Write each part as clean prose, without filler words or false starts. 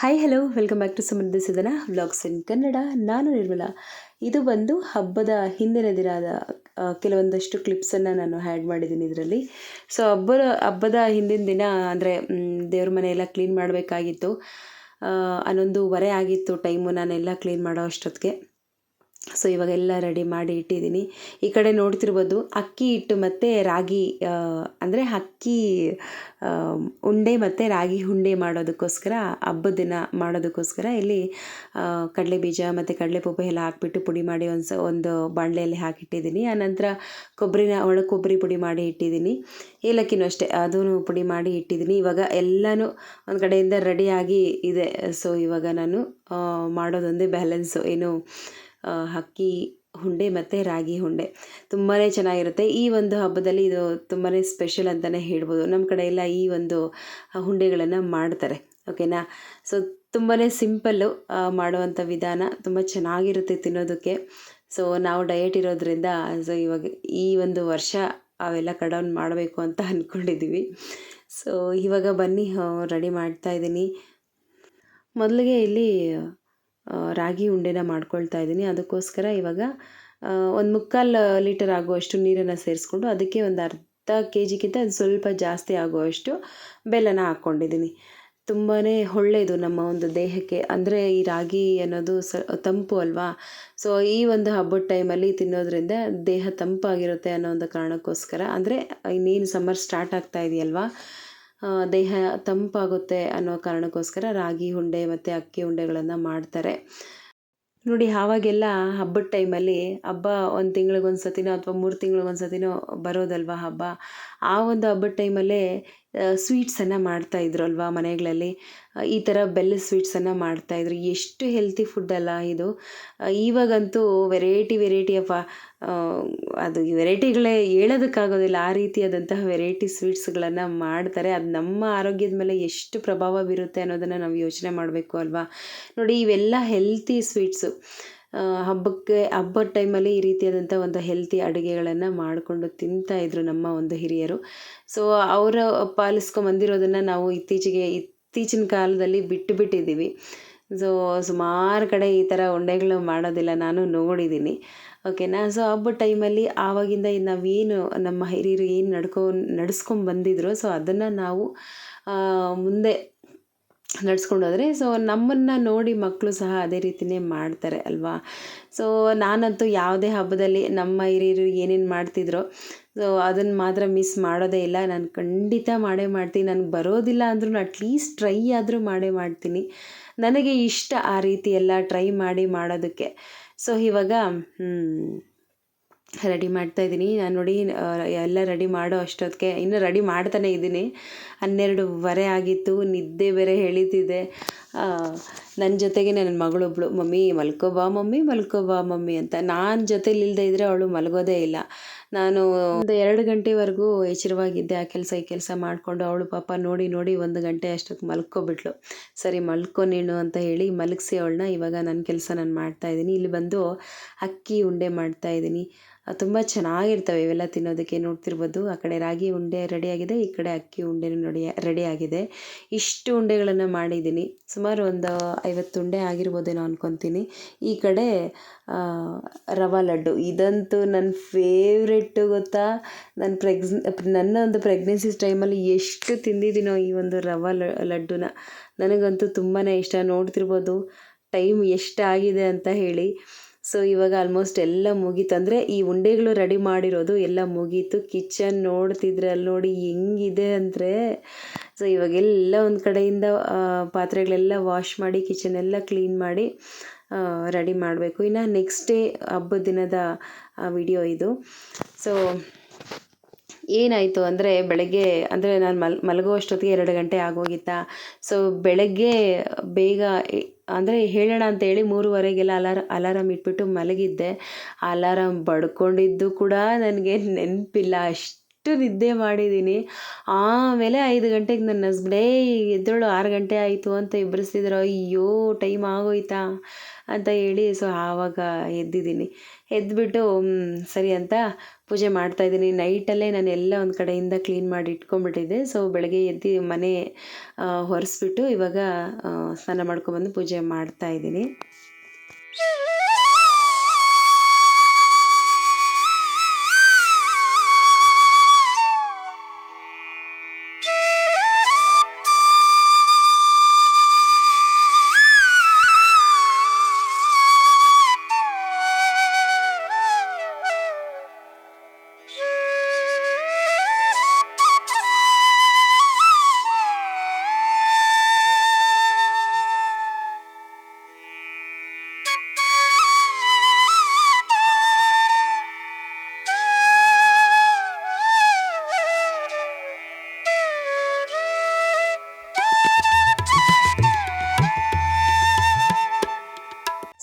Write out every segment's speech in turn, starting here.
Hi hello welcome back to Samruddhi Sadana vlogs ಇನ್ ಕನ್ನಡ. ನಾನು ನಿರ್ಮಲಾ. ಇದು ಬಂದು ಹಬ್ಬದ ಹಿಂದಿನ ದಿನದ ಕೆಲವೊಂದಷ್ಟು ಕ್ಲಿಪ್ಸನ್ನು ನಾನು ಆ್ಯಡ್ ಮಾಡಿದ್ದೀನಿ ಇದರಲ್ಲಿ. ಸೊ ಹಬ್ಬದ ಹಿಂದಿನ ದಿನ ಅಂದರೆ ದೇವ್ರ ಮನೆಯೆಲ್ಲ ಕ್ಲೀನ್ ಮಾಡಬೇಕಾಗಿತ್ತು. 11:15 ಆಗಿತ್ತು ಟೈಮು ನಾನೆಲ್ಲ ಕ್ಲೀನ್ ಮಾಡೋ ಅಷ್ಟೊತ್ತಿಗೆ. ಸೊ ಇವಾಗೆಲ್ಲ ರೆಡಿ ಮಾಡಿ ಇಟ್ಟಿದ್ದೀನಿ. ಈ ಕಡೆ ನೋಡ್ತಿರ್ಬೋದು ಅಕ್ಕಿ ಹಿಟ್ಟು ಮತ್ತು ರಾಗಿ ಅಂದರೆ ಅಕ್ಕಿ ಉಂಡೆ ಮತ್ತು ರಾಗಿ ಉಂಡೆ ಮಾಡೋದಕ್ಕೋಸ್ಕರ ಹಬ್ಬದ ದಿನ ಮಾಡೋದಕ್ಕೋಸ್ಕರ ಇಲ್ಲಿ ಕಡಲೆ ಬೀಜ ಮತ್ತು ಕಡಲೆ ಪಪ್ಪು ಎಲ್ಲ ಹಾಕ್ಬಿಟ್ಟು ಪುಡಿ ಮಾಡಿ ಒಂದು ಬಾಣಲೆಯಲ್ಲಿ ಹಾಕಿಟ್ಟಿದ್ದೀನಿ. ಆನಂತರ ಒಣ ಕೊಬ್ಬರಿ ಪುಡಿ ಮಾಡಿ ಇಟ್ಟಿದ್ದೀನಿ. ಏಲಕ್ಕಿನೂ ಅಷ್ಟೇ ಅದೂ ಪುಡಿ ಮಾಡಿ ಇಟ್ಟಿದ್ದೀನಿ. ಇವಾಗ ಎಲ್ಲನೂ ಒಂದು ಕಡೆಯಿಂದ ರೆಡಿಯಾಗಿ ಇದೆ. ಸೊ ಇವಾಗ ನಾನು ಮಾಡೋದೊಂದೇ ಬ್ಯಾಲೆನ್ಸು, ಏನು ಅಕ್ಕಿ ಉಂಡೆ ಮತ್ತು ರಾಗಿ ಉಂಡೆ ತುಂಬಾ ಚೆನ್ನಾಗಿರುತ್ತೆ. ಈ ಒಂದು ಹಬ್ಬದಲ್ಲಿ ಇದು ತುಂಬಾ ಸ್ಪೆಷಲ್ ಅಂತಲೇ ಹೇಳ್ಬೋದು. ನಮ್ಮ ಕಡೆ ಎಲ್ಲ ಈ ಒಂದು ಉಂಡೆಗಳನ್ನು ಮಾಡ್ತಾರೆ, ಓಕೆನಾ. ಸೊ ತುಂಬಾ ಸಿಂಪಲ್ಲು ಮಾಡುವಂಥ ವಿಧಾನ, ತುಂಬ ಚೆನ್ನಾಗಿರುತ್ತೆ ತಿನ್ನೋದಕ್ಕೆ. ಸೊ ನಾವು ಡಯಟ್ ಇರೋದ್ರಿಂದ ಸೊ ಇವಾಗ ಈ ಒಂದು ವರ್ಷ ಅವೆಲ್ಲ ಕಡೌನ್ ಮಾಡಬೇಕು ಅಂತ ಅಂದ್ಕೊಂಡಿದ್ದೀವಿ. ಸೊ ಇವಾಗ ಬನ್ನಿ ರೆಡಿ ಮಾಡ್ತಾಯಿದ್ದೀನಿ. ಮೊದಲಿಗೆ ಇಲ್ಲಿ ರಾಗಿ ಉಂಡೆನ ಮಾಡ್ಕೊಳ್ತಾ ಇದ್ದೀನಿ. ಅದಕ್ಕೋಸ್ಕರ ಇವಾಗ 1/4 ಲೀಟರ್ ಆಗುವಷ್ಟು ನೀರನ್ನು ಸೇರಿಸ್ಕೊಂಡು ಅದಕ್ಕೆ ಒಂದು ಅರ್ಧ KGಗಿಂತ ಸ್ವಲ್ಪ ಜಾಸ್ತಿ ಆಗುವಷ್ಟು ಬೆಲ್ಲನ ಹಾಕ್ಕೊಂಡಿದ್ದೀನಿ. ತುಂಬಾ ಒಳ್ಳೆಯದು ನಮ್ಮ ಒಂದು ದೇಹಕ್ಕೆ. ಅಂದರೆ ಈ ರಾಗಿ ಅನ್ನೋದು ತಂಪು ಅಲ್ವಾ. ಸೊ ಈ ಒಂದು ಹಬ್ಬದ ಟೈಮಲ್ಲಿ ತಿನ್ನೋದ್ರಿಂದ ದೇಹ ತಂಪಾಗಿರುತ್ತೆ ಅನ್ನೋ ಒಂದು ಕಾರಣಕ್ಕೋಸ್ಕರ, ಅಂದರೆ ಇನ್ನೇನು ಸಮ್ಮರ್ ಸ್ಟಾರ್ಟ್ ಆಗ್ತಾ ಇದೆಯಲ್ವಾ, ದೇಹ ತಂಪಾಗುತ್ತೆ ಅನ್ನೋ ಕಾರಣಕ್ಕೋಸ್ಕರ ರಾಗಿ ಉಂಡೆ ಮತ್ತು ಅಕ್ಕಿ ಉಂಡೆಗಳನ್ನು ಮಾಡ್ತಾರೆ ನೋಡಿ. ಆವಾಗೆಲ್ಲ ಹಬ್ಬದ ಟೈಮಲ್ಲಿ ಹಬ್ಬ 1 ತಿಂಗಳಿಗೊಂದು ಸತಿನೋ ಅಥವಾ 3 ತಿಂಗಳಿಗೊಂದು ಸತಿನೋ ಬರೋದಲ್ವ ಹಬ್ಬ. ಆ ಒಂದು ಹಬ್ಬದ ಟೈಮಲ್ಲೇ ಸ್ವೀಟ್ಸನ್ನು ಮಾಡ್ತಾಯಿದ್ರು ಅಲ್ವಾ ಮನೆಗಳಲ್ಲಿ. ಈ ಥರ ಬೆಲ್ಲದ ಸ್ವೀಟ್ಸನ್ನು ಮಾಡ್ತಾಯಿದ್ರು. ಎಷ್ಟು ಹೆಲ್ತಿ ಫುಡ್ ಅಲ್ಲ ಇದು. ಇವಾಗಂತೂ ವೆರೈಟಿ ಆಫ್ ಅದು ವೆರೈಟಿಗಳೇ ಹೇಳೋದಕ್ಕಾಗೋದಿಲ್ಲ, ಆ ರೀತಿಯಾದಂತಹ ವೆರೈಟಿ ಸ್ವೀಟ್ಸ್ಗಳನ್ನು ಮಾಡ್ತಾರೆ. ಅದು ನಮ್ಮ ಆರೋಗ್ಯದ ಮೇಲೆ ಎಷ್ಟು ಪ್ರಭಾವ ಬೀರುತ್ತೆ ಅನ್ನೋದನ್ನು ನಾವು ಯೋಚನೆ ಮಾಡಬೇಕು ಅಲ್ವಾ. ನೋಡಿ, ಇವೆಲ್ಲ ಹೆಲ್ತಿ ಸ್ವೀಟ್ಸು. ಹಬ್ಬದ ಟೈಮಲ್ಲಿ ಈ ರೀತಿಯಾದಂಥ ಒಂದು ಹೆಲ್ತಿ ಅಡುಗೆಗಳನ್ನು ಮಾಡಿಕೊಂಡು ತಿಂತಾಯಿದ್ರು ನಮ್ಮ ಒಂದು ಹಿರಿಯರು. ಸೊ ಅವರು ಪಾಲಿಸ್ಕೊಂಬಂದಿರೋದನ್ನು ನಾವು ಇತ್ತೀಚಿನ ಕಾಲದಲ್ಲಿ ಬಿಟ್ಟಿದ್ದೀವಿ. ಸೊ ಸುಮಾರು ಕಡೆ ಈ ಥರ ಉಂಡೆಗಳು ಮಾಡೋದಿಲ್ಲ, ನಾನು ನೋಡಿದ್ದೀನಿ, ಓಕೆನಾ. ಸೊ ಹಬ್ಬದ ಟೈಮಲ್ಲಿ ಆವಾಗಿಂದ ನಾವೇನು ನಮ್ಮ ಹಿರಿಯರು ಏನು ನಡೆಸ್ಕೊಂಬಂದಿದ್ರು, ಸೊ ಅದನ್ನು ನಾವು ಮುಂದೆ ನಡೆಸ್ಕೊಂಡೋದ್ರೆ ಸೊ ನಮ್ಮನ್ನು ನೋಡಿ ಮಕ್ಕಳು ಸಹ ಅದೇ ರೀತಿಯೇ ಮಾಡ್ತಾರೆ ಅಲ್ವಾ. ಸೊ ನಾನಂತೂ ಯಾವುದೇ ಹಬ್ಬದಲ್ಲಿ ನಮ್ಮ ಹಿರಿಯರು ಏನೇನು ಮಾಡ್ತಿದ್ರೋ ಸೊ ಅದನ್ನು ಮಾತ್ರ ಮಿಸ್ ಮಾಡೋದೇ ಇಲ್ಲ. ನಾನು ಖಂಡಿತ ಮಾಡೇ ಮಾಡ್ತೀನಿ. ನನಗೆ ಬರೋದಿಲ್ಲ ಅಂದ್ರೂ ಅಟ್ಲೀಸ್ಟ್ ಟ್ರೈ ಆದರೂ ಮಾಡೇ ಮಾಡ್ತೀನಿ. ನನಗೆ ಇಷ್ಟ ಆ ರೀತಿ ಎಲ್ಲ ಟ್ರೈ ಮಾಡೋದಕ್ಕೆ. ಸೊ ಇವಾಗ ರೆಡಿ ಮಾಡ್ತಾಯಿದ್ದೀನಿ ನಾನು. ನೋಡಿ, ಎಲ್ಲ ರೆಡಿ ಮಾಡೋ ಅಷ್ಟೊತ್ತಿಗೆ ಇನ್ನೂ ರೆಡಿ ಮಾಡ್ತಾನೇ ಇದ್ದೀನಿ. 12:15 ಆಗಿತ್ತು. ನಿದ್ದೆ ಬೇರೆ ಎಳೀತಿದೆ. ನನ್ನ ಜೊತೆಗೆ ನನ್ನ ಮಗಳೊಬ್ಬಳು, ಮಮ್ಮಿ ಮಲ್ಕೋಬಾ ಮಮ್ಮಿ ಅಂತ. ನಾನು ಜೊತೇಲಿ ಇಲ್ಲದೆ ಇದ್ದರೆ ಅವಳು ಮಲಗೋದೇ ಇಲ್ಲ. ನಾನು ಒಂದು 2 ಗಂಟೆವರೆಗೂ ಎಚ್ಚರವಾಗಿದ್ದೆ, ಆ ಕೆಲಸ ಈ ಕೆಲಸ ಮಾಡಿಕೊಂಡು. ಅವಳು ಪಾಪ ನೋಡಿ 1 ಗಂಟೆ ಅಷ್ಟೊತ್ತು ಮಲ್ಕೊಬಿಟ್ಲು. ಸರಿ ಮಲ್ಕೊ ನೀನು ಅಂತ ಹೇಳಿ ಮಲಗಿಸಿ ಅವಳನ್ನ ಇವಾಗ ನನ್ನ ಕೆಲಸ ನಾನು ಮಾಡ್ತಾಯಿದ್ದೀನಿ. ಇಲ್ಲಿ ಬಂದು ಅಕ್ಕಿ ಉಂಡೆ ಮಾಡ್ತಾಯಿದ್ದೀನಿ. ತುಂಬ ಚೆನ್ನಾಗಿರ್ತವೆ ಇವೆಲ್ಲ ತಿನ್ನೋದಕ್ಕೆ. ನೋಡ್ತಿರ್ಬೋದು, ಆ ಕಡೆ ರಾಗಿ ಉಂಡೆ ರೆಡಿಯಾಗಿದೆ, ಈ ಕಡೆ ಅಕ್ಕಿ ಉಂಡೆನೂ ರೆಡಿಯಾಗಿದೆ. ಇಷ್ಟು ಉಂಡೆಗಳನ್ನು ಮಾಡಿದ್ದೀನಿ. ಸುಮಾರು ಒಂದು 50 ಉಂಡೆ ಆಗಿರ್ಬೋದೇನೋ ಅಂದ್ಕೊತೀನಿ. ಈ ಕಡೆ ರವಾ ಲಡ್ಡು, ಇದಂತೂ ನನ್ನ ಫೇವ್ರೆಟ್ಟು ಗೊತ್ತಾ. ನನ್ನ ಒಂದು ಪ್ರೆಗ್ನೆನ್ಸಿ ಟೈಮಲ್ಲಿ ಎಷ್ಟು ತಿಂದಿದ್ದೀನೋ ಈ ಒಂದು ರವಾ ಲಡ್ಡುನ. ನನಗಂತೂ ತುಂಬಾ ಇಷ್ಟ. ನೋಡ್ತಿರ್ಬೋದು ಟೈಮ್ ಎಷ್ಟಾಗಿದೆ ಅಂತ ಹೇಳಿ. ಸೊ ಇವಾಗ ಆಲ್ಮೋಸ್ಟ್ ಎಲ್ಲ ಮುಗೀತು. ಅಂದರೆ ಈ ಉಂಡೆಗಳು ರೆಡಿ ಮಾಡಿರೋದು ಎಲ್ಲ ಮುಗೀತು. ಕಿಚನ್ ನೋಡ್ತಿದ್ರೆ ಅಲ್ಲಿ ನೋಡಿ ಹೆಂಗಿದೆ ಅಂದರೆ, ಸೊ ಇವಾಗೆಲ್ಲ ಒಂದು ಕಡೆಯಿಂದ ಪಾತ್ರೆಗಳೆಲ್ಲ ವಾಶ್ ಮಾಡಿ ಕಿಚನ್ ಎಲ್ಲ ಕ್ಲೀನ್ ಮಾಡಿ ರೆಡಿ ಮಾಡಬೇಕು. ಇನ್ನು ನೆಕ್ಸ್ಟ್ ಡೇ ಹಬ್ಬದ ದಿನದ ವಿಡಿಯೋ ಇದು. ಸೊ ಏನಾಯಿತು ಅಂದರೆ, ಬೆಳಗ್ಗೆ ಅಂದರೆ ನಾನು ಮಲಗೋ ಅಷ್ಟೊತ್ತಿಗೆ 2 ಗಂಟೆ ಆಗೋಗಿತ್ತಾ. ಸೊ ಬೆಳಗ್ಗೆ ಬೇಗ ಅಂದರೆ ಹೇಳೋಣ ಅಂತೇಳಿ 3:15ಗೆಲ್ಲ ಅಲಾರಾಮ್ ಇಟ್ಬಿಟ್ಟು ಮಲಗಿದ್ದೆ. ಅಲಾರಾಮ್ ಬಡ್ಕೊಂಡಿದ್ದು ಕೂಡ ನನಗೆ ನೆನಪಿಲ್ಲ. ನಿದ್ದೆ ಮಾಡಿದ್ದೀನಿ. ಆಮೇಲೆ 5 ಗಂಟೆಗೆ ನನ್ನ ಹಸ್ಬೆಂಡ್ ಎದ್ದೇಳು 6 ಗಂಟೆ ಆಯಿತು ಅಂತ ಎಬ್ಬರಿಸ್ತಿದ್ರು. ಅಯ್ಯೋ ಟೈಮ್ ಆಗೋಯ್ತಾ ಅಂತ ಹೇಳಿ ಸೊ ಆವಾಗ ಎದ್ದಿದ್ದೀನಿ. ಎದ್ದುಬಿಟ್ಟು ಸರಿ ಅಂತ ಪೂಜೆ ಮಾಡ್ತಾಯಿದ್ದೀನಿ. ನೈಟಲ್ಲೇ ನಾನು ಎಲ್ಲ ಒಂದು ಕಡೆಯಿಂದ ಕ್ಲೀನ್ ಮಾಡಿ ಇಟ್ಕೊಂಡ್ಬಿಟ್ಟಿದ್ದೆ. ಸೊ ಬೆಳಗ್ಗೆ ಎದ್ದು ಮನೆ ಒರೆಸ್ಬಿಟ್ಟು ಇವಾಗ ಸ್ನಾನ ಮಾಡ್ಕೊಂಬಂದು ಪೂಜೆ ಮಾಡ್ತಾಯಿದ್ದೀನಿ.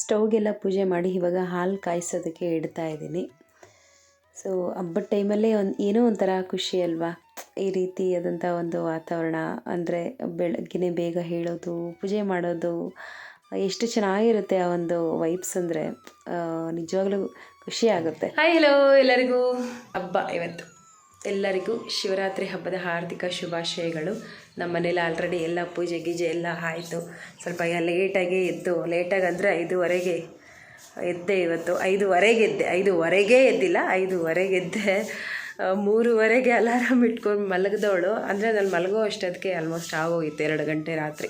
ಸ್ಟವ್ಗೆಲ್ಲ ಪೂಜೆ ಮಾಡಿ ಇವಾಗ ಹಾಲು ಕಾಯಿಸೋದಕ್ಕೆ ಇಡ್ತಾ ಇದ್ದೀನಿ. ಸೊ ಹಬ್ಬದ ಟೈಮಲ್ಲೇ ಏನೋ ಒಂಥರ ಖುಷಿ ಅಲ್ವಾ, ಈ ರೀತಿಯಾದಂಥ ಒಂದು ವಾತಾವರಣ. ಅಂದರೆ ಬೆಳಗ್ಗೆನೇ ಬೇಗ ಹೇಳೋದು, ಪೂಜೆ ಮಾಡೋದು, ಎಷ್ಟು ಚೆನ್ನಾಗಿರುತ್ತೆ ಆ ಒಂದು ವೈಬ್ಸ್. ಅಂದರೆ ನಿಜವಾಗ್ಲೂ ಖುಷಿ ಆಗುತ್ತೆ. ಹಾಯ್ ಹಲೋ ಎಲ್ಲರಿಗೂ. ಹಬ್ಬ ಇವತ್ತು ಎಲ್ಲರಿಗೂ ಶಿವರಾತ್ರಿ ಹಬ್ಬದ ಹಾರ್ದಿಕ ಶುಭಾಶಯಗಳು. ನಮ್ಮ ಮನೇಲಿ ಆಲ್ರೆಡಿ ಎಲ್ಲ ಪೂಜೆ ಗೀಜೆ ಎಲ್ಲ ಆಯಿತು. ಸ್ವಲ್ಪ ಲೇಟಾಗಿ ಎದ್ದು, ಲೇಟಾಗಿ ಅಂದರೆ 5:15 ಎದ್ದೆ ಇವತ್ತು. 5:15 ಎದ್ದೆ, 5:15 ಎದ್ದಿಲ್ಲ, 5:15 ಎದ್ದೆ. 3:15 ಅಲಾರಾಮ್ ಇಟ್ಕೊಂಡು ಮಲಗಿದವಳು. ಅಂದರೆ ನಾನು ಮಲಗೋ ಅಷ್ಟೊತ್ತಿಗೆ ಆಲ್ಮೋಸ್ಟ್ ಆಗೋಗಿತ್ತು 2 ಗಂಟೆ ರಾತ್ರಿ.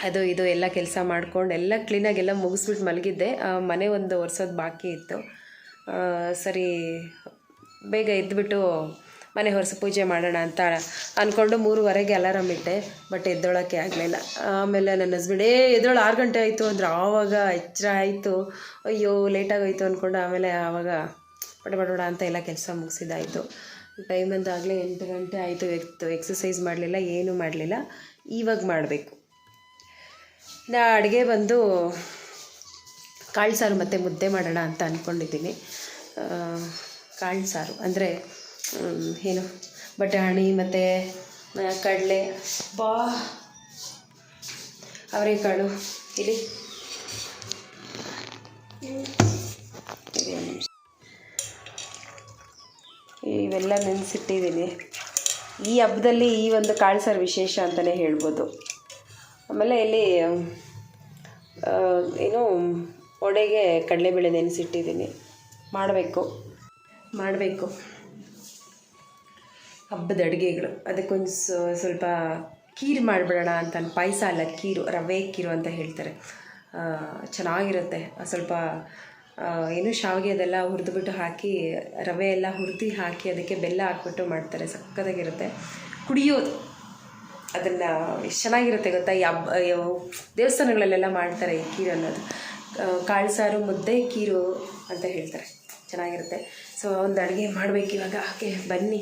ಅದು ಇದು ಎಲ್ಲ ಕೆಲಸ ಮಾಡ್ಕೊಂಡು ಎಲ್ಲ ಕ್ಲೀನಾಗೆಲ್ಲ ಮುಗಿಸ್ಬಿಟ್ಟು ಮಲಗಿದ್ದೆ. ಮನೆ ಒಂದು ಒರೆಸೋದು ಬಾಕಿ ಇತ್ತು. ಸರಿ ಬೇಗ ಎದ್ದುಬಿಟ್ಟು ಮನೆ ಹೊರಸು ಪೂಜೆ ಮಾಡೋಣ ಅಂತ ಅಂದ್ಕೊಂಡು 3:15 ಅಲಾರಾಮ್ ಇಟ್ಟೆ. ಬಟ್ ಎದ್ದೊಳಕ್ಕೆ ಆಗಲಿಲ್ಲ. ಆಮೇಲೆ ನನ್ನ ಹಸ್ಬೆಂಡ್ ಎದ್ದೊಳು 6 ಗಂಟೆ ಆಯಿತು ಅಂದರೆ ಆವಾಗ ಎಚ್ಚರ ಆಯಿತು. ಅಯ್ಯೋ ಲೇಟಾಗೋಯ್ತು ಅಂದ್ಕೊಂಡು ಆಮೇಲೆ ಆವಾಗ ಬಡ ಅಂತ ಎಲ್ಲ ಕೆಲಸ ಮುಗಿಸಿದ್ದಾಯಿತು. ಟೈಮ್ ಅಂದಾಗಲೇ 8 ಗಂಟೆ ಆಯಿತು. ಎಕ್ಸಸೈಸ್ ಮಾಡಲಿಲ್ಲ, ಏನೂ ಮಾಡಲಿಲ್ಲ. ಇವಾಗ ಮಾಡಬೇಕು. ನಾ ಅಡುಗೆ ಬಂದು ಕಾಳು ಸಾರು ಮತ್ತು ಮುದ್ದೆ ಮಾಡೋಣ ಅಂತ ಅಂದ್ಕೊಂಡಿದ್ದೀನಿ. ಕಾಳು ಸಾರು ಅಂದರೆ ಏನು ಬಟಾಣಿ ಮತ್ತು ಕಡಲೆ, ಅವರೆಕಾಳು ಇಲ್ಲಿ ಇವೆಲ್ಲ ನೆನೆಸಿಟ್ಟಿದ್ದೀನಿ. ಈ ಹಬ್ಬದಲ್ಲಿ ಈ ಒಂದು ಕಾಳು ಸಾರು ವಿಶೇಷ ಅಂತಲೇ ಹೇಳ್ಬೋದು. ಆಮೇಲೆ ಇಲ್ಲಿ ಏನು ವಡೆಗೆ ಕಡಲೆಬೇಳೆ ನೆನೆಸಿಟ್ಟಿದ್ದೀನಿ. ಮಾಡಬೇಕು ಹಬ್ಬದ ಅಡುಗೆಗಳು. ಅದಕ್ಕೊಂದು ಸ್ವಲ್ಪ ಕೀರು ಮಾಡಿಬಿಡೋಣ ಅಂತ. ಪಾಯಸ ಅಲ್ಲ, ಕೀರು, ರವೆ ಕೀರು ಅಂತ ಹೇಳ್ತಾರೆ. ಚೆನ್ನಾಗಿರುತ್ತೆ. ಸ್ವಲ್ಪ ಏನು ಶಾವಿಗೆ ಅದೆಲ್ಲ ಹುರಿದ್ಬಿಟ್ಟು ಹಾಕಿ, ರವೆ ಎಲ್ಲ ಹುರಿದು ಹಾಕಿ ಅದಕ್ಕೆ ಬೆಲ್ಲ ಹಾಕ್ಬಿಟ್ಟು ಮಾಡ್ತಾರೆ. ಸಕ್ಕತ್ತಾಗಿರುತ್ತೆ. ಕುಡಿಯೋದು ಅದನ್ನು ಎಷ್ಟು ಚೆನ್ನಾಗಿರುತ್ತೆ ಗೊತ್ತಾ. ಈ ಹಬ್ಬ ದೇವಸ್ಥಾನಗಳಲ್ಲೆಲ್ಲ ಮಾಡ್ತಾರೆ ಈ ಕೀರು ಅನ್ನೋದು. ಕಾಳು ಸಾರು ಮುದ್ದೆ ಕೀರು ಅಂತ ಹೇಳ್ತಾರೆ. ಚೆನ್ನಾಗಿರುತ್ತೆ. ಸೊ ಒಂದು ಅಡುಗೆ ಮಾಡಬೇಕು ಇವಾಗ. ಹಾಗೆ ಬನ್ನಿ.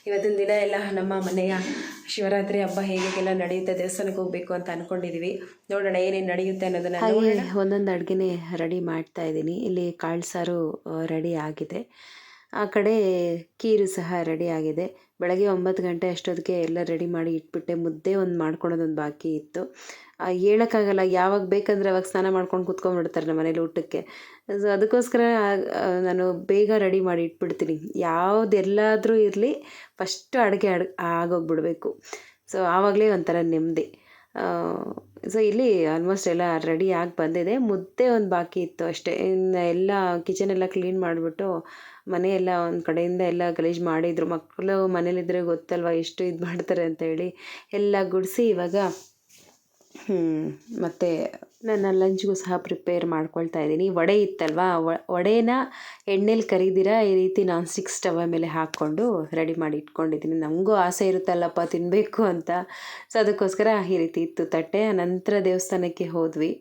ಇವತ್ತಿನ ದಿನ ಎಲ್ಲ ನಮ್ಮ ಮನೆಯ ಶಿವರಾತ್ರಿ ಹಬ್ಬ ಹೇಗೆಲ್ಲ ನಡೆಯುತ್ತೆ, ದೇವಸ್ಥಾನಕ್ಕೆ ಹೋಗಬೇಕು ಅಂತ ಅಂದ್ಕೊಂಡಿದ್ದೀವಿ. ನೋಡೋಣ ಏನೇನು ನಡೆಯುತ್ತೆ ಅನ್ನೋದನ್ನು. ಹಾಗೆ ಒಂದೊಂದು ಅಡುಗೆನೇ ರೆಡಿ ಮಾಡ್ತಾ ಇದ್ದೀನಿ. ಇಲ್ಲಿ ಕಾಳು ಸಾರು ರೆಡಿ ಆಗಿದೆ. ಆ ಕಡೆ ಕೀರು ಸಹ ರೆಡಿ ಆಗಿದೆ. ಬೆಳಗ್ಗೆ 9 ಗಂಟೆ ಅಷ್ಟೊತ್ತಿಗೆ ಎಲ್ಲ ರೆಡಿ ಮಾಡಿ ಇಟ್ಬಿಟ್ಟೆ. ಮುದ್ದೆ ಒಂದು ಮಾಡ್ಕೊಳೋದೊಂದು ಬಾಕಿ ಇತ್ತು. ಹೇಳೋಕ್ಕಾಗಲ್ಲ, ಯಾವಾಗ ಬೇಕಂದರೆ ಅವಾಗ ಸ್ನಾನ ಮಾಡ್ಕೊಂಡು ಕೂತ್ಕೊಂಡ್ಬಿಡ್ತಾರೆ ನಮ್ಮ ಮನೇಲಿ ಊಟಕ್ಕೆ. ಸೊ ಅದಕ್ಕೋಸ್ಕರ ನಾನು ಬೇಗ ರೆಡಿ ಮಾಡಿ ಇಟ್ಬಿಡ್ತೀನಿ. ಯಾವುದೆಲ್ಲಾದರೂ ಇರಲಿ ಫಸ್ಟು ಅಡುಗೆ ಆಗೋಗ್ಬಿಡ್ಬೇಕು. ಸೊ ಆವಾಗಲೇ ಒಂಥರ ನೆಮ್ಮದಿ. ಸೊ ಇಲ್ಲಿ ಆಲ್ಮೋಸ್ಟ್ ಎಲ್ಲ ರೆಡಿ ಆಗಿ ಬಂದಿದೆ. ಮುದ್ದೆ ಒಂದು ಬಾಕಿ ಇತ್ತು ಅಷ್ಟೇ. ಇನ್ನು ಎಲ್ಲ ಕಿಚನೆಲ್ಲ ಕ್ಲೀನ್ ಮಾಡಿಬಿಟ್ಟು ಮನೆಯೆಲ್ಲ ಒಂದು ಕಡೆಯಿಂದ ಎಲ್ಲ ಗಲೀಜು ಮಾಡಿದರು. ಮಕ್ಕಳು ಮನೇಲಿದ್ದರೆ ಗೊತ್ತಲ್ವ ಎಷ್ಟು ಇದು ಮಾಡ್ತಾರೆ ಅಂತೇಳಿ ಎಲ್ಲ ಗುಡಿಸಿ ಇವಾಗ ಮತ್ತು ನನ್ನ ಲಂಚ್ಗೂ ಸಹ ಪ್ರಿಪೇರ್ ಮಾಡ್ಕೊಳ್ತಾ ಇದ್ದೀನಿ. ವಡೆ ಇತ್ತಲ್ವ, ವಡೆನ ಎಣ್ಣೆಲಿ ಕರಿದಿರ ಈ ರೀತಿ ನಾನ್ ಸ್ಟಿಕ್ ಸ್ಟವ್ ಮೇಲೆ ಹಾಕ್ಕೊಂಡು ರೆಡಿ ಮಾಡಿ ಇಟ್ಕೊಂಡಿದ್ದೀನಿ. ನನಗೂ ಆಸೆ ಇರುತ್ತಲ್ಲಪ್ಪ ತಿನ್ನಬೇಕು ಅಂತ. ಸೊ ಅದಕ್ಕೋಸ್ಕರ ಈ ರೀತಿ ಇತ್ತು ತಟ್ಟೆ. ನಂತರ ದೇವಸ್ಥಾನಕ್ಕೆ ಹೋದ್ವಿ.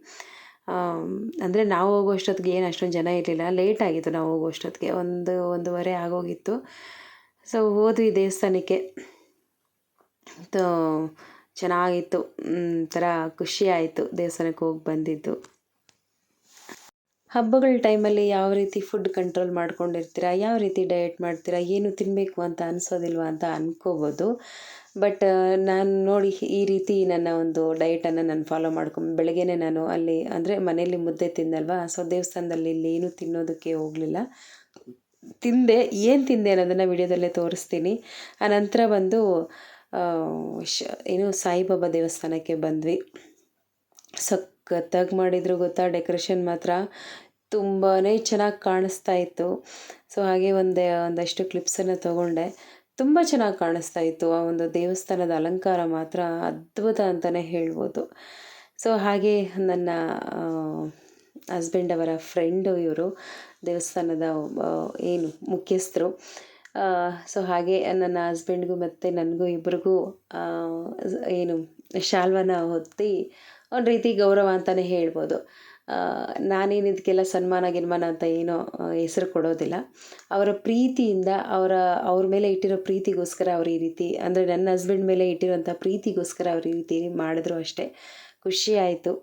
ಅಂದರೆ ನಾವು ಹೋಗೋ ಅಷ್ಟೊತ್ತಿಗೆ ಏನು ಅಷ್ಟೊಂದು ಜನ ಇರಲಿಲ್ಲ. ಲೇಟ್ ಆಗಿತ್ತು ನಾವು ಹೋಗೋ ಅಷ್ಟೊತ್ತಿಗೆ, 1:30 ಆಗೋಗಿತ್ತು. ಸೊ ಹೋದ್ವಿ ದೇವಸ್ಥಾನಕ್ಕೆ. ಚೆನ್ನಾಗಿತ್ತು. ಒಂಥರ ಖುಷಿ ಆಯಿತು ದೇವಸ್ಥಾನಕ್ಕೆ ಹೋಗಿ ಬಂದಿದ್ದು. ಹಬ್ಬಗಳ ಟೈಮಲ್ಲಿ ಯಾವ ರೀತಿ ಫುಡ್ ಕಂಟ್ರೋಲ್ ಮಾಡ್ಕೊಂಡಿರ್ತೀರಾ, ಯಾವ ರೀತಿ ಡಯಟ್ ಮಾಡ್ತೀರಾ, ಏನು ತಿನ್ನಬೇಕು ಅಂತ ಅನಿಸೋದಿಲ್ವಾ ಅಂತ ಅಂದ್ಕೋಬೋದು. ಬಟ್ ನಾನು ನೋಡಿ ಈ ರೀತಿ ನನ್ನ ಒಂದು ಡಯಟನ್ನು ನಾನು ಫಾಲೋ ಬೆಳಗ್ಗೆನೇ ನಾನು ಅಲ್ಲಿ ಅಂದರೆ ಮನೇಲಿ ಮುದ್ದೆ ತಿಂದಲ್ವಾ, ಸೊ ದೇವಸ್ಥಾನದಲ್ಲಿ ಇಲ್ಲಿ ಏನೂ ತಿನ್ನೋದಕ್ಕೆ ಹೋಗಲಿಲ್ಲ. ತಿಂದೆ, ಏನು ತಿಂದೆ ಅನ್ನೋದನ್ನು ವಿಡಿಯೋದಲ್ಲೇ ತೋರಿಸ್ತೀನಿ. ಆನಂತರ ಬಂದು ಏನು ಸಾಯಿಬಾಬಾ ದೇವಸ್ಥಾನಕ್ಕೆ ಬಂದ್ವಿ. ಸಖತ್ತಾಗಿ ಮಾಡಿದರು ಗೊತ್ತಾ, ಡೆಕೋರೇಷನ್ ಮಾತ್ರ ತುಂಬಾ ಚೆನ್ನಾಗಿ ಕಾಣಿಸ್ತಾ ಇತ್ತು. ಸೊ ಹಾಗೆ ಒಂದಷ್ಟು ಕ್ಲಿಪ್ಸನ್ನು ತೊಗೊಂಡೆ. ತುಂಬ ಚೆನ್ನಾಗಿ ಕಾಣಿಸ್ತಾ ಇತ್ತು. ಆ ಒಂದು ದೇವಸ್ಥಾನದ ಅಲಂಕಾರ ಮಾತ್ರ ಅದ್ಭುತ ಅಂತಲೇ ಹೇಳ್ಬೋದು. ಸೊ ಹಾಗೆ ನನ್ನ ಹಸ್ಬೆಂಡ್ ಅವರ ಫ್ರೆಂಡು ಇವರು ದೇವಸ್ಥಾನದ ಏನು ಮುಖ್ಯಸ್ಥರು. ಸೊ ಹಾಗೆ ನನ್ನ ಹಸ್ಬೆಂಡ್ಗೂ ಮತ್ತು ನನಗೂ ಇಬ್ರಿಗೂ ಏನು ಶಾಲ್ವನ ಹೊತ್ತಿ ಒಂದು ರೀತಿ ಗೌರವ ಅಂತಲೇ ಹೇಳ್ಬೋದು. ನಾನೇನು ಇದಕ್ಕೆಲ್ಲ ಸನ್ಮಾನ ಅಂತ ಏನೋ ಹೆಸರು ಕೊಡೋದಿಲ್ಲ. ಅವರ ಪ್ರೀತಿಯಿಂದ ಅವ್ರ ಮೇಲೆ ಇಟ್ಟಿರೋ ಪ್ರೀತಿಗೋಸ್ಕರ ಅವ್ರು ಈ ರೀತಿ, ಅಂದರೆ ನನ್ನ ಹಸ್ಬೆಂಡ್ ಮೇಲೆ ಇಟ್ಟಿರೋಂಥ ಪ್ರೀತಿಗೋಸ್ಕರ ಅವ್ರು ಈ ರೀತಿ ಮಾಡಿದ್ರು ಅಷ್ಟೇ. ಖುಷಿ ಆಯಿತು,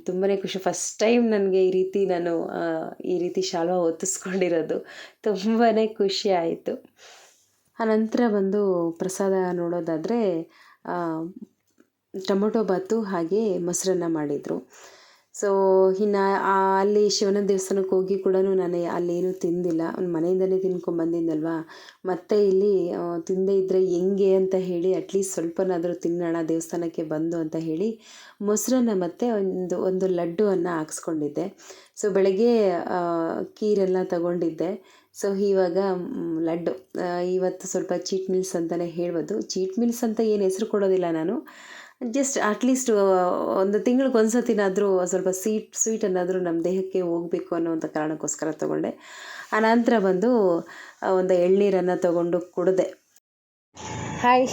ತುಂಬಾ ಖುಷಿ. ಫಸ್ಟ್ ಟೈಮ್ ನನಗೆ ಈ ರೀತಿ ಶಾಲ್ವ ಹೊತ್ತಿಸ್ಕೊಂಡಿರೋದು ತುಂಬಾ ಖುಷಿ ಆಯಿತು. ಆನಂತರ ಬಂದು ಪ್ರಸಾದ ನೋಡೋದಾದರೆ ಟೊಮೊಟೊ ಬಾತು ಹಾಗೆ ಮೊಸರನ್ನ ಮಾಡಿದರು. ಸೊ ಇನ್ನು ಅಲ್ಲಿ ಶಿವನ ದೇವಸ್ಥಾನಕ್ಕೆ ಹೋಗಿ ಕೂಡ ನಾನು ಅಲ್ಲೇನೂ ತಿಂದಿಲ್ಲ. ಮನೆಯಿಂದಲೇ ತಿನ್ಕೊಂಬಂದಿದ್ದಲ್ವಾ, ಮತ್ತು ಇಲ್ಲಿ ತಿಂದೇ ಇದ್ದರೆ ಹೆಂಗೆ ಅಂತ ಹೇಳಿ ಅಟ್ಲೀಸ್ಟ್ ಸ್ವಲ್ಪನಾದರೂ ತಿನ್ನೋಣ ದೇವಸ್ಥಾನಕ್ಕೆ ಬಂದು ಅಂತ ಹೇಳಿ ಮೊಸರನ್ನ ಮತ್ತು ಒಂದು ಲಡ್ಡುವನ್ನು ಹಾಕ್ಸ್ಕೊಂಡಿದ್ದೆ. ಸೊ ಬೆಳಗ್ಗೆ ಖೀರೆಲ್ಲ ತಗೊಂಡಿದ್ದೆ. ಸೊ ಇವಾಗ ಲಡ್ಡು, ಇವತ್ತು ಸ್ವಲ್ಪ ಚೀಟ್ ಮೀಲ್ಸ್ ಅಂತಲೇ ಹೇಳ್ಬೋದು. ಚೀಟ್ ಮೀಲ್ಸ್ ಅಂತ ಏನು ಹೆಸರು ಕೊಡೋದಿಲ್ಲ ನಾನು, ಜಸ್ಟ್ ಅಟ್ಲೀಸ್ಟ್ ಒಂದು ತಿಂಗಳಿಗೆ ಒಂದು ಸತಿನಾದರೂ ಸ್ವಲ್ಪ ಸ್ವೀಟನ್ನಾದರೂ ನಮ್ಮ ದೇಹಕ್ಕೆ ಹೋಗಬೇಕು ಅನ್ನೋವಂಥ ಕಾರಣಕ್ಕೋಸ್ಕರ ತೊಗೊಂಡೆ. ಆನಂತರ ಬಂದು ಒಂದು ಎಳ್ನೀರನ್ನು ತೊಗೊಂಡು ಕುಡಿದೆ. ಹಾಯ್,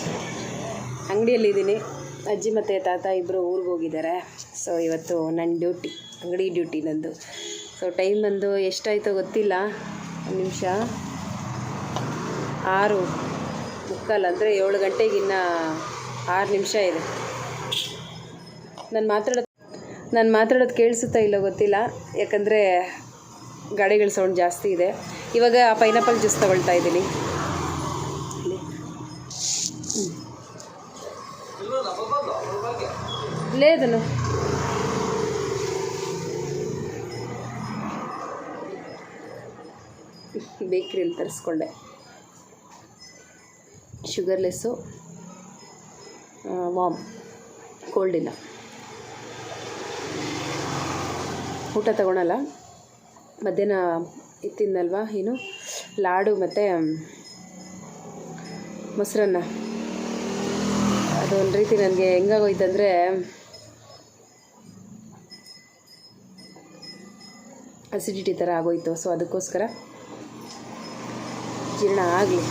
ಅಂಗಡಿಯಲ್ಲಿದ್ದೀನಿ. ಅಜ್ಜಿ ಮತ್ತು ತಾತ ಇಬ್ಬರು ಊರಿಗೆ ಹೋಗಿದ್ದಾರೆ. ಸೊ ಇವತ್ತು ನನ್ನ ಅಂಗಡಿ ಡ್ಯೂಟಿ ನಂದು. ಸೊ ಟೈಮ್ ಬಂದು ಎಷ್ಟಾಯಿತೋ ಗೊತ್ತಿಲ್ಲ, ಒಂದು ನಿಮಿಷ, 6:45 ಅಂದರೆ 7 ಗಂಟೆಗೆ ಇನ್ನೂ 6 ನಿಮಿಷ ಇದೆ. ನಾನು ಮಾತಾಡೋದು ಕೇಳಿಸುತ್ತಾ ಇಲ್ಲೋ ಗೊತ್ತಿಲ್ಲ, ಯಾಕಂದರೆ ಗಾಡಿಗಳ ಸೌಂಡ್ ಜಾಸ್ತಿ ಇದೆ. ಇವಾಗ ಪೈನಾಪಲ್ ಜ್ಯೂಸ್ ತೊಗೊಳ್ತಾ ಇದ್ದೀನಿ. ಲೇದನು ಬೇಕ್ರಿಯಲ್ಲಿ ತರಿಸ್ಕೊಂಡೆ, ಶುಗರ್ಲೆಸ್ಸು, ವಾಮ್, ಕೋಲ್ಡ್ ಇಲ್ಲ. ಊಟ ತಗೊಳಲ್ಲ, ಮಧ್ಯಾಹ್ನ ಇತ್ತಿಂದಲ್ವಾ ಏನು ಲಾಡು ಮತ್ತು ಮೊಸರನ್ನ. ಅದೊಂದು ರೀತಿ ನನಗೆ ಹೆಂಗಾಗೋಯ್ತಂದರೆ ಅಸಿಡಿಟಿ ಥರ ಆಗೋಯ್ತು. ಸೊ ಅದಕ್ಕೋಸ್ಕರ ಜೀರ್ಣ ಆಗಲಿ,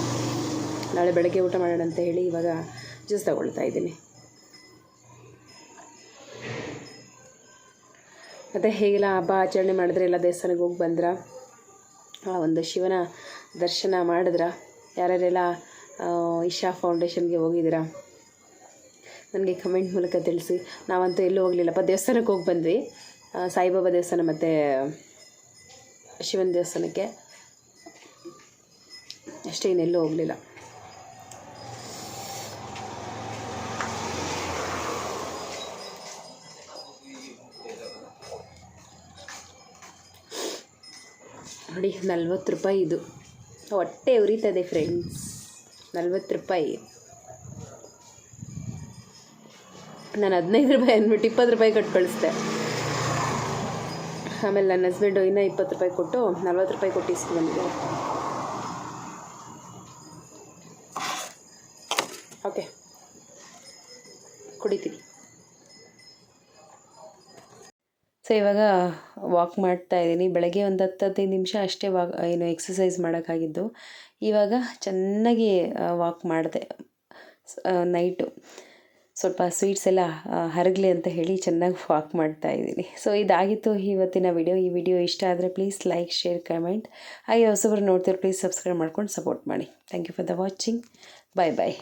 ನಾಳೆ ಬೆಳಗ್ಗೆ ಊಟ ಮಾಡೋಣ ಅಂತ ಹೇಳಿ ಇವಾಗ ಜ್ಯೂಸ್ ತಗೊಳ್ತಾ ಇದ್ದೀನಿ. ಮತ್ತು ಹೇಗೆಲ್ಲ ಹಬ್ಬ ಆಚರಣೆ ಮಾಡಿದ್ರೆ, ಎಲ್ಲ ದೇವಸ್ಥಾನಕ್ಕೆ ಹೋಗಿ ಬಂದ್ರ, ಒಂದು ಶಿವನ ದರ್ಶನ ಮಾಡಿದ್ರ, ಯಾರ್ಯಾರೆಲ್ಲ ಇಶಾ ಫೌಂಡೇಶನ್ಗೆ ಹೋಗಿದ್ದೀರಾ ನನಗೆ ಕಮೆಂಟ್ ಮೂಲಕ ತಿಳಿಸಿ. ನಾವಂತೂ ಎಲ್ಲೂ ಹೋಗಲಿಲ್ಲಪ್ಪ, ದೇವಸ್ಥಾನಕ್ಕೆ ಹೋಗಿ ಬಂದ್ವಿ, ಸಾಯಿಬಾಬಾ ದೇವಸ್ಥಾನ ಮತ್ತು ಶಿವನ ದೇವಸ್ಥಾನಕ್ಕೆ ಅಷ್ಟೇ, ಇನ್ನೆಲ್ಲೂ ಹೋಗಲಿಲ್ಲ. ನೋಡಿ, 40 ರೂಪಾಯಿ ಇದು. ಹೊಟ್ಟೆ ಉರಿತದೆ ಫ್ರೆಂಡ್ಸ್, 40 ರೂಪಾಯಿ. ನಾನು 15 ರೂಪಾಯಿ ಅಂದ್ಬಿಟ್ಟು 20 ರೂಪಾಯಿ ಕೊಟ್ಟು ಕಳಿಸ್ದೆ. ಆಮೇಲೆ ನನ್ನ ಹಸ್ಬೆಂಡು ಇನ್ನೂ 20 ರೂಪಾಯಿ ಕೊಟ್ಟು 40 ರೂಪಾಯಿ ಕೊಟ್ಟು ಇಸ್ಕೊಂಡ್ಬಂದಿದ್ದೆ. ಓಕೆ, ಕುಡಿತೀನಿ. ಸೊ ಇವಾಗ ವಾಕ್ ಮಾಡ್ತಾ ಇದ್ದೀನಿ. ಬೆಳಗ್ಗೆ ಒಂದು 10-15 ನಿಮಿಷ ಅಷ್ಟೇ ಎಕ್ಸಸೈಸ್ ಮಾಡೋಕ್ಕಾಗಿದ್ದು. ಇವಾಗ ಚೆನ್ನಾಗಿ ವಾಕ್ ಮಾಡಿದೆ. ನೈಟು ಸ್ವಲ್ಪ ಸ್ವೀಟ್ಸ್ ಎಲ್ಲ ಹರಗಲಿ ಅಂತ ಹೇಳಿ ಚೆನ್ನಾಗಿ ವಾಕ್ ಮಾಡ್ತಾ ಇದ್ದೀನಿ. ಸೊ ಇದಾಗಿತ್ತು ಇವತ್ತಿನ ವಿಡಿಯೋ. ಈ ವಿಡಿಯೋ ಇಷ್ಟ ಆದರೆ ಪ್ಲೀಸ್ ಲೈಕ್, ಶೇರ್, ಕಮೆಂಟ್. ಹಾಗೆ ಹೊಸಬರು ನೋಡ್ತೀರಿ ಪ್ಲೀಸ್ ಸಬ್ಸ್ಕ್ರೈಬ್ ಮಾಡ್ಕೊಂಡು ಸಪೋರ್ಟ್ ಮಾಡಿ. Thank you for the watching. Bye bye.